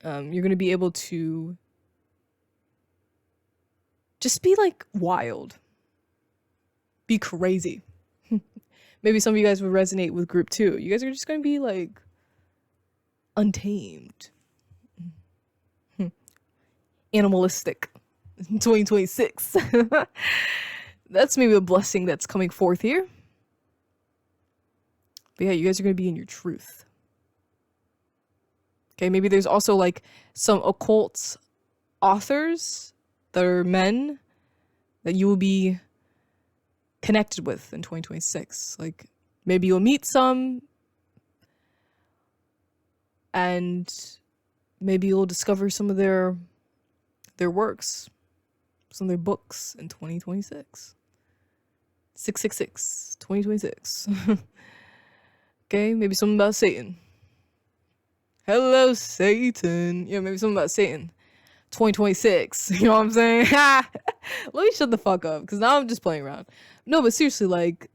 You're gonna be able to just be like wild, be crazy. Maybe some of you guys would resonate with group 2. You guys are just gonna be like untamed, animalistic. 2026. That's maybe a blessing that's coming forth here. But yeah, you guys are gonna be in your truth. Okay, maybe there's also like some occult authors that are men that you will be connected with in 2026. Like maybe you'll meet some and maybe you'll discover some of their works, some of their books in 2026. 666 2026. Okay, maybe something about Satan. Hello, Satan. Yeah, maybe something about Satan. 2026. You know what I'm saying? Let me shut the fuck up, because now I'm just playing around. No, but seriously, like...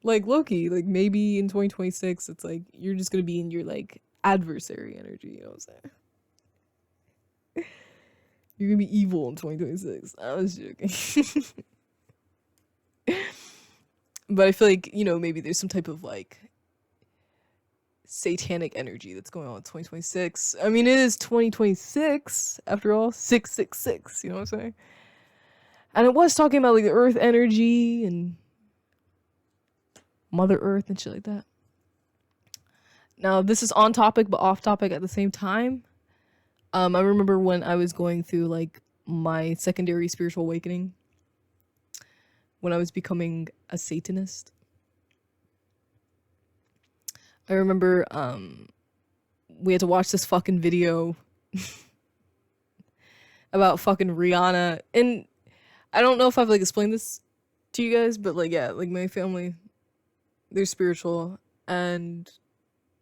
like, Loki, like, maybe in 2026, it's like, you're just gonna be in your, like, adversary energy, you know what I'm saying? You're gonna be evil in 2026. I was joking. But I feel like, you know, maybe there's some type of, like, satanic energy that's going on in 2026. I mean, it is 2026, after all. 666, you know what I'm saying? And it was talking about, like, the earth energy and Mother Earth and shit like that. Now, this is on topic, but off topic at the same time. I remember when I was going through, like, my secondary spiritual awakening, when I was becoming a Satanist. I remember we had to watch this fucking video about fucking Rihanna. And I don't know if I've like explained this to you guys, but like, yeah, like my family, they're spiritual. And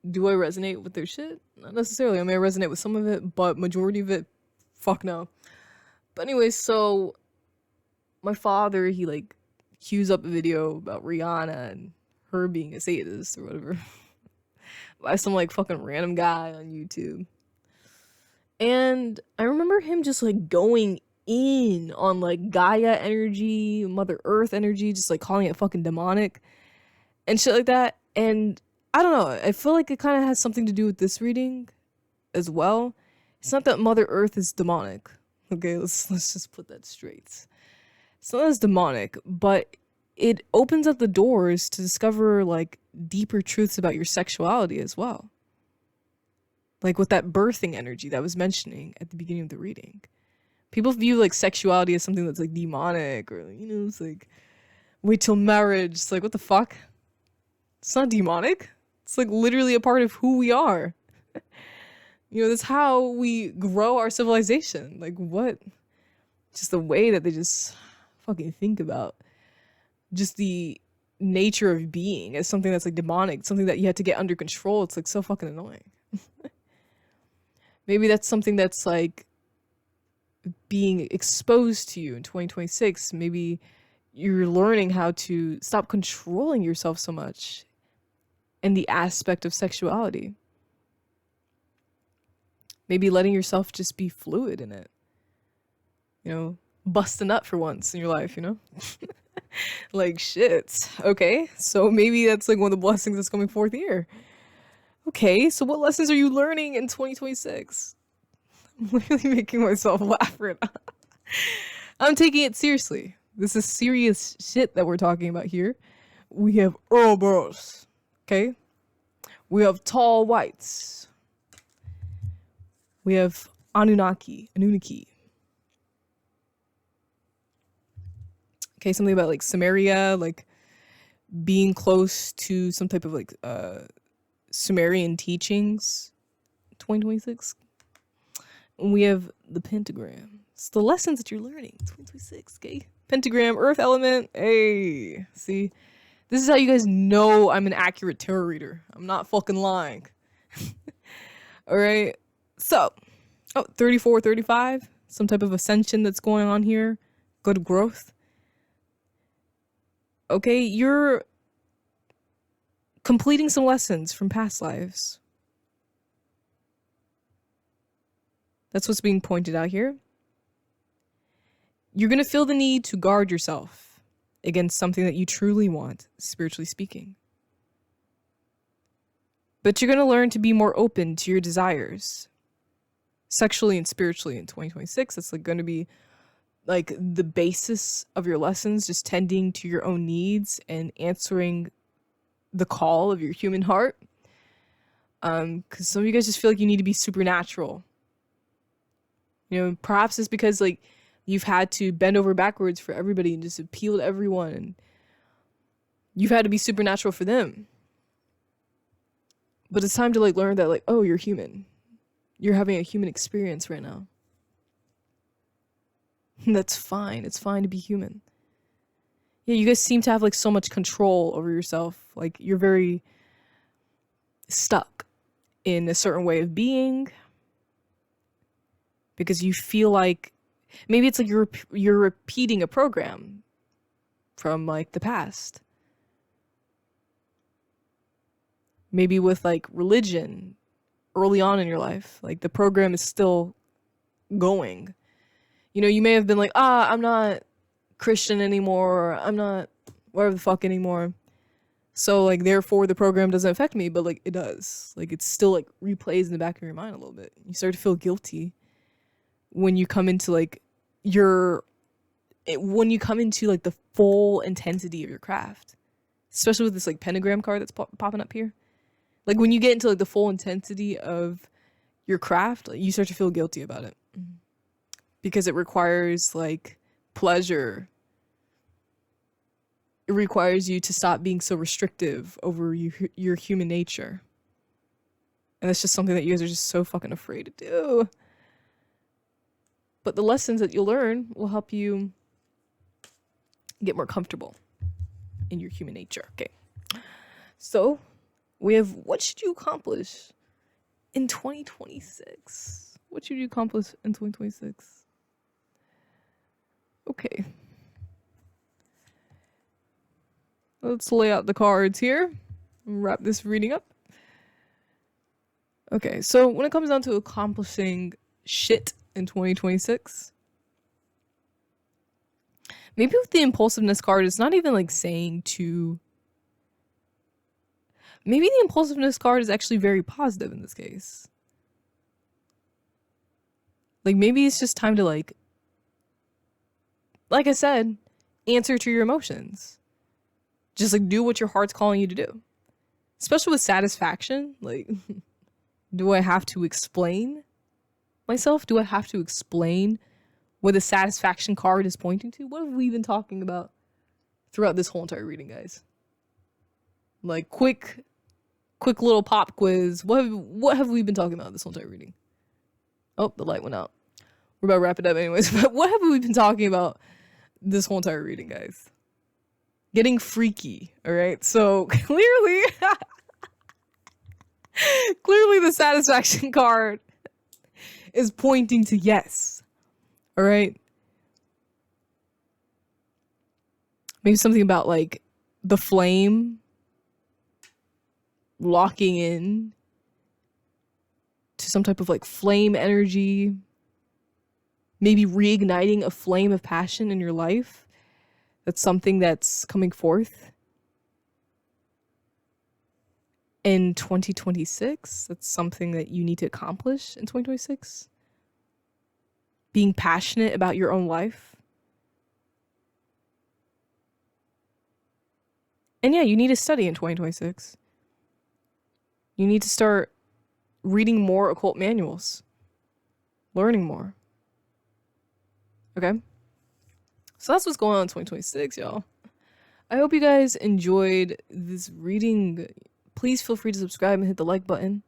do I resonate with their shit? Not necessarily. I mean, I resonate with some of it, but majority of it, fuck no. But anyway, so my father, he like cues up a video about Rihanna and her being a Satanist or whatever. By some like fucking random guy on YouTube. And I remember him just like going in on like Gaia energy, Mother Earth energy, just like calling it fucking demonic and shit like that. And I don't know, I feel like it kind of has something to do with this reading as well. It's not that Mother Earth is demonic. Okay, let's just put that straight. It's not as demonic, but it opens up the doors to discover like deeper truths about your sexuality as well. Like with that birthing energy that I was mentioning at the beginning of the reading. People view like sexuality as something that's like demonic, or you know, it's like wait till marriage. It's like, what the fuck? It's not demonic. It's like literally a part of who we are. You know, that's how we grow our civilization. Like what? Just the way that they just fucking think about just the nature of being as something that's like demonic, something that you have to get under control. It's like so fucking annoying. Maybe that's something that's like being exposed to you in 2026. Maybe you're learning how to stop controlling yourself so much in the aspect of sexuality. Maybe letting yourself just be fluid in it. You know, bust a nut for once in your life, you know? Like, shit. Okay, so maybe that's like one of the blessings that's coming forth here. Okay, so what lessons are you learning in 2026? I'm literally making myself laugh right now. I'm taking it seriously. This is serious shit that we're talking about here. We have Ouroboros, okay? We have tall whites. We have Anunnaki. Okay, something about like Samaria, like being close to some type of like Sumerian teachings. 2026. And we have the pentagram. It's the lessons that you're learning. 2026, okay? Pentagram, earth element. Hey, see? This is how you guys know I'm an accurate tarot reader. I'm not fucking lying. All right. So, 34, 35. Some type of ascension that's going on here. Good growth. Okay, you're completing some lessons from past lives. That's what's being pointed out here. You're going to feel the need to guard yourself against something that you truly want, spiritually speaking. But you're going to learn to be more open to your desires, sexually and spiritually in 2026. That's like going to be like the basis of your lessons, just tending to your own needs and answering the call of your human heart. Because some of you guys just feel like you need to be supernatural. You know, perhaps it's because like you've had to bend over backwards for everybody and just appeal to everyone, and you've had to be supernatural for them. But it's time to like learn that like, oh, you're human. You're having a human experience right now. That's fine. It's fine to be human. Yeah, you guys seem to have like so much control over yourself. Like you're very stuck in a certain way of being because you feel like maybe it's like you're repeating a program from like the past. Maybe with like religion early on in your life, like the program is still going. You know, you may have been like, I'm not Christian anymore, or I'm not whatever the fuck anymore. So like therefore the program doesn't affect me, but like it does. Like it still like replays in the back of your mind a little bit. You start to feel guilty when you come into like when you come into like the full intensity of your craft. Especially with this like pentagram card that's popping up here. Like when you get into like the full intensity of your craft, like, you start to feel guilty about it. Because it requires like pleasure. It requires you to stop being so restrictive over your human nature. And that's just something that you guys are just so fucking afraid to do. But the lessons that you'll learn will help you get more comfortable in your human nature. Okay. So we have, what should you accomplish in 2026? What should you accomplish in 2026? Okay. Let's lay out the cards here and wrap this reading up. Okay, so when it comes down to accomplishing shit in 2026, maybe with the impulsiveness card, it's not even like saying to... Maybe the impulsiveness card is actually very positive in this case. Like maybe it's just time to like I said, answer to your emotions. Just like do what your heart's calling you to do. Especially with satisfaction. Like, do I have to explain myself? Do I have to explain what the satisfaction card is pointing to? What have we been talking about throughout this whole entire reading, guys? Like, quick little pop quiz. What have we been talking about this whole entire reading? Oh, the light went out. We're about to wrap it up anyways. But what have we been talking about this whole entire reading, guys? Getting freaky, all right? So clearly the satisfaction card is pointing to yes, all right? Maybe something about like the flame locking in to some type of like flame energy. maybe reigniting a flame of passion in your life. That's something that's coming forth in 2026. That's something that you need to accomplish in 2026. Being passionate about your own life. And yeah, you need to study in 2026. You need to start reading more occult manuals, learning more. Okay? So that's what's going on in 2026, y'all. I hope you guys enjoyed this reading. Please feel free to subscribe and hit the like button.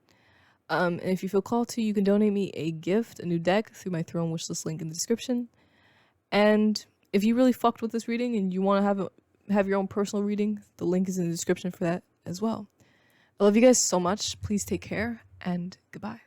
And if you feel called to, you can donate me a gift, a new deck, through my Throne Wishlist link in the description. And if you really fucked with this reading and you want to have your own personal reading, the link is in the description for that as well. I love you guys so much. Please take care, and goodbye.